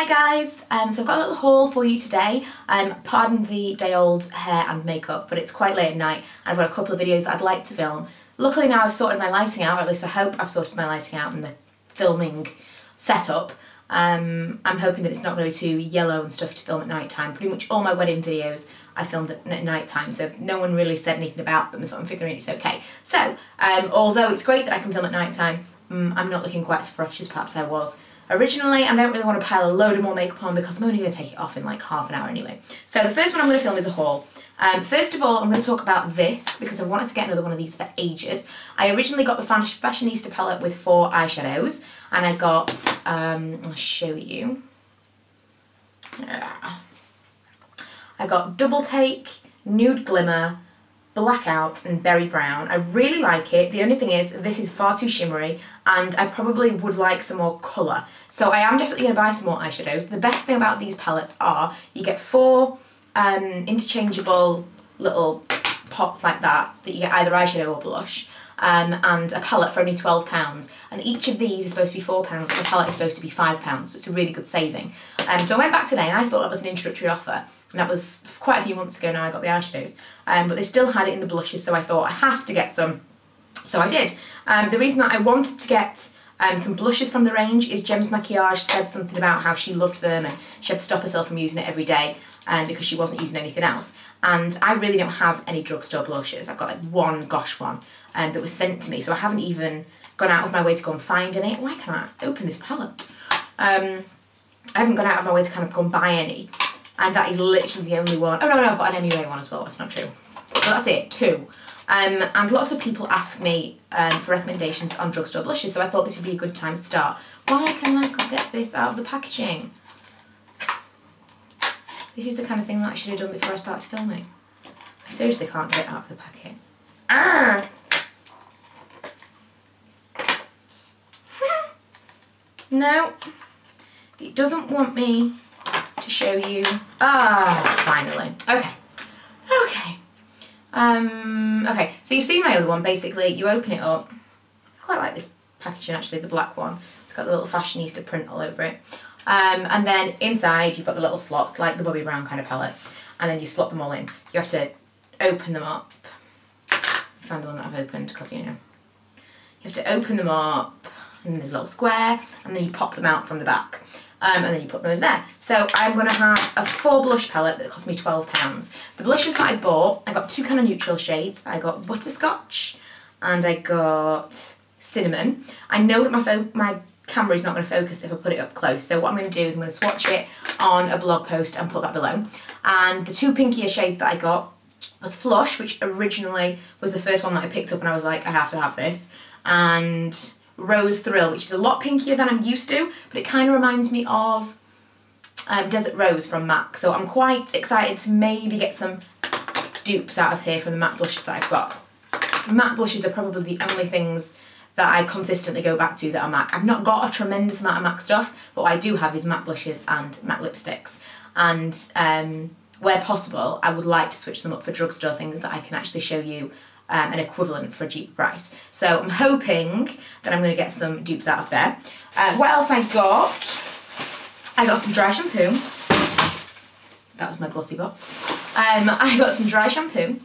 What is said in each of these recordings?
Hi guys, so I've got a little haul for you today. Pardon the day old hair and makeup, but it's quite late at night and I've got a couple of videos that I'd like to film. Luckily now I've sorted my lighting out, or at least I hope I've sorted my lighting out and the filming setup. I'm hoping that it's not going to be too yellow and stuff to film at night time. Pretty much all my wedding videos I filmed at night time, so no one really said anything about them, so I'm figuring it's okay. So, although it's great that I can film at night time, I'm not looking quite as fresh as perhaps I was originally, and I don't really want to pile a load of more makeup on because I'm only going to take it off in like half an hour anyway. So the first one I'm going to film is a haul. First of all, I'm going to talk about this because I wanted to get another one of these for ages. I originally got the Fashionista palette with 4 eyeshadows, and I got, I'll show you. I got Double Take, Nude Glimmer, Blackout and Berry Brown. I really like it. The only thing is this is far too shimmery and I probably would like some more colour. So I am definitely going to buy some more eyeshadows. The best thing about these palettes are you get 4 interchangeable little pots like that you get either eyeshadow or blush, and a palette for only £12, and each of these is supposed to be £4 and the palette is supposed to be £5, so it's a really good saving. So I went back today and I thought that was an introductory offer, and that was quite a few months ago now I got the eyeshadows, but they still had it in the blushes, so I thought I have to get some, so I did. The reason that I wanted to get some blushes from the range is Gem's Maquillage said something about how she loved them and she had to stop herself from using it every day because she wasn't using anything else, and I really don't have any drugstore blushes. I've got like one gosh one that was sent to me, so I haven't even gone out of my way to go and find any. Why can't I open this palette? I haven't gone out of my way to kind of go and buy any, and that is literally the only one. Oh no, I've got an MUA one as well, that's not true. But that's it, 2. And lots of people ask me for recommendations on drugstore blushes, so I thought this would be a good time to start. Why can I not get this out of the packaging? This is the kind of thing that I should have done before I started filming. I seriously can't get it out of the packet. Ah! No, it doesn't want me to show you. Ah, finally. Okay. Okay, so you've seen my other one. Basically, you open it up. I quite like this packaging actually, the black one. It's got the little Fashionista print all over it. And then inside you've got the little slots, like the Bobbi Brown kind of palettes, and then you slot them all in. You have to open them up. I found the one that I've opened because, you know, you have to open them up, and there's a little square, and then you pop them out from the back. And then you put those there. So I'm going to have a 4 blush palette that cost me £12. The blushes that I bought, I got 2 kind of neutral shades. I got Butterscotch and I got Cinnamon. I know that my camera is not going to focus if I put it up close, so what I'm going to do is I'm going to swatch it on a blog post and put that below. And the 2 pinkier shades that I got was Flush, which originally was the first one that I picked up and I was like, I have to have this, and Rose Thrill, which is a lot pinkier than I'm used to, but it kind of reminds me of Desert Rose from MAC, so I'm quite excited to maybe get some dupes out of here from the MAC blushes that I've got. MAC blushes are probably the only things that I consistently go back to that are MAC. I've not got a tremendous amount of MAC stuff, but what I do have is MAC blushes and MAC lipsticks, and where possible I would like to switch them up for drugstore things that I can actually show you an equivalent for a cheaper price. So I'm hoping that I'm going to get some dupes out of there. What else I got? I got some dry shampoo. That was my glossy box. I got some dry shampoo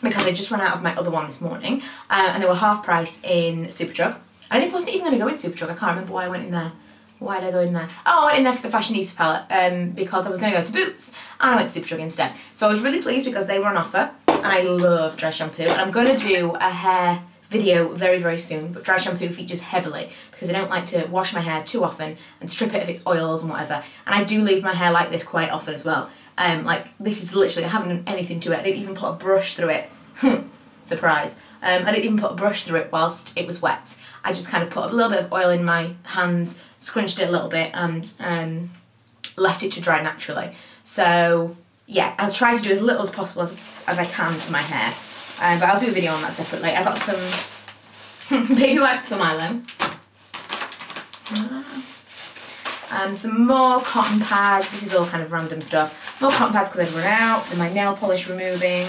because I just ran out of my other one this morning, and they were half price in Superdrug. I wasn't even going to go in Superdrug. I can't remember why I went in there. Why did I go in there? Oh, I went in there for the Fashionista palette because I was going to go to Boots, and I went to Superdrug instead. So I was really pleased because they were on offer, and I love dry shampoo, and I'm going to do a hair video very, very soon, but dry shampoo features heavily because I don't like to wash my hair too often and strip it of its oils and whatever, and I do leave my hair like this quite often as well. Like, this is literally, I haven't done anything to it. I didn't even put a brush through it. Surprise. I didn't even put a brush through it whilst it was wet. I just kind of put a little bit of oil in my hands, scrunched it a little bit, and left it to dry naturally. So yeah, I'll try to do as little as possible as I can to my hair, but I'll do a video on that separately. I got some baby wipes for Milo, some more cotton pads. This is all kind of random stuff. More cotton pads because I've run out, then my nail polish removing,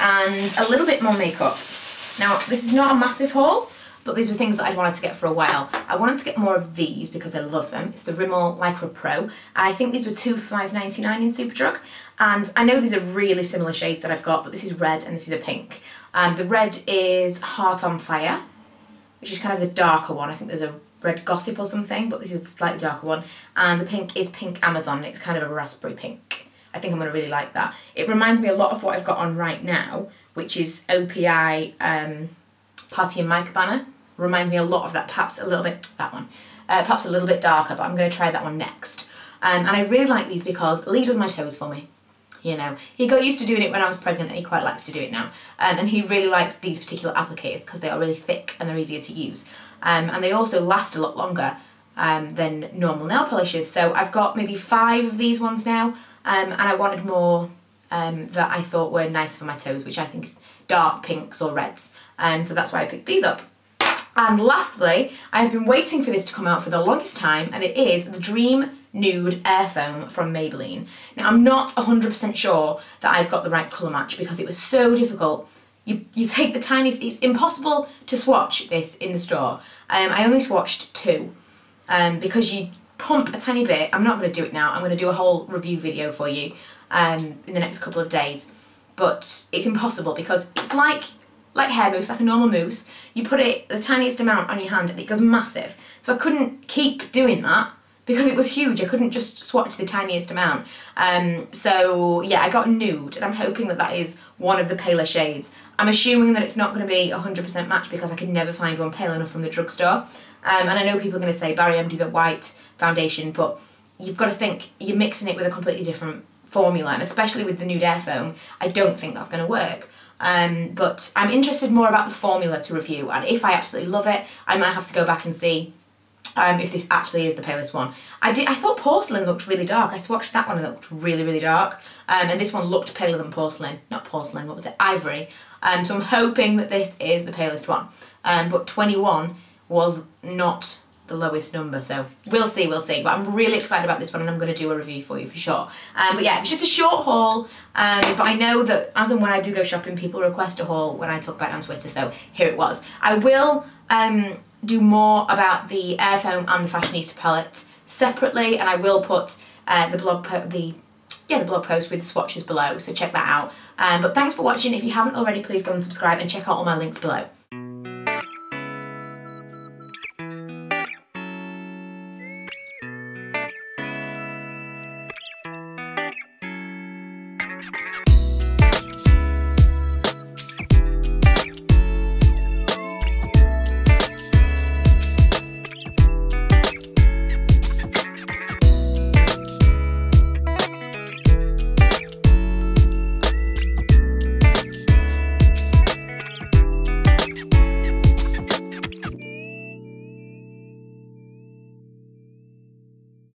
and a little bit more makeup. Now, this is not a massive haul, but these were things that I'd wanted to get for a while. I wanted to get more of these because I love them. It's the Rimmel Lycra Pro, and I think these were two for $5.99 in Superdrug. And I know these are really similar shades that I've got, but this is red and this is a pink. The red is Heart on Fire, which is kind of the darker one. I think there's a red Gossip or something, but this is a slightly darker one. And the pink is Pink Amazon, and it's kind of a raspberry pink. I think I'm going to really like that. It reminds me a lot of what I've got on right now, which is OPI Party and Mica Banner. Reminds me a lot of that, perhaps a little bit, that one. Perhaps a little bit darker, but I'm going to try that one next. And I really like these because Lee does my toes for me. You know, he got used to doing it when I was pregnant and he quite likes to do it now. And he really likes these particular applicators because they are really thick and they're easier to use. And they also last a lot longer than normal nail polishes. So I've got maybe 5 of these ones now, and I wanted more that I thought were nice for my toes, which I think is dark pinks or reds. So that's why I picked these up. And lastly, I've been waiting for this to come out for the longest time, and it is the Dream Nude Air Foam from Maybelline. Now, I'm not 100% sure that I've got the right colour match because it was so difficult. You take the tiniest, it's impossible to swatch this in the store. I only swatched 2 because you pump a tiny bit. I'm not going to do it now. I'm going to do a whole review video for you in the next couple of days. But it's impossible because it's like hair mousse, like a normal mousse. You put it the tiniest amount on your hand and it goes massive. So I couldn't keep doing that because it was huge. I couldn't just swatch the tiniest amount. So yeah, I got nude, and I'm hoping that that is one of the paler shades. I'm assuming that it's not going to be 100% match because I can never find one pale enough from the drugstore. And I know people are going to say, Barry, do the white foundation, but you've got to think you're mixing it with a completely different formula, and especially with the nude air foam, I don't think that's going to work. But I'm interested more about the formula to review, and if I absolutely love it, I might have to go back and see if this actually is the palest one. I thought Porcelain looked really dark. I swatched that one and it looked really, really dark. And this one looked paler than Porcelain. Not Porcelain, what was it? Ivory. So I'm hoping that this is the palest one. But 21 was not the lowest number, so we'll see. But I'm really excited about this one, and I'm going to do a review for you for sure. But yeah, it's just a short haul, but I know that as and when I do go shopping, people request a haul when I talk about it on Twitter, so here it was. I will do more about the air foam and the Fashionista palette separately, and I will put the blog post with the swatches below, so check that out. But thanks for watching. If you haven't already, please go and subscribe and check out all my links below.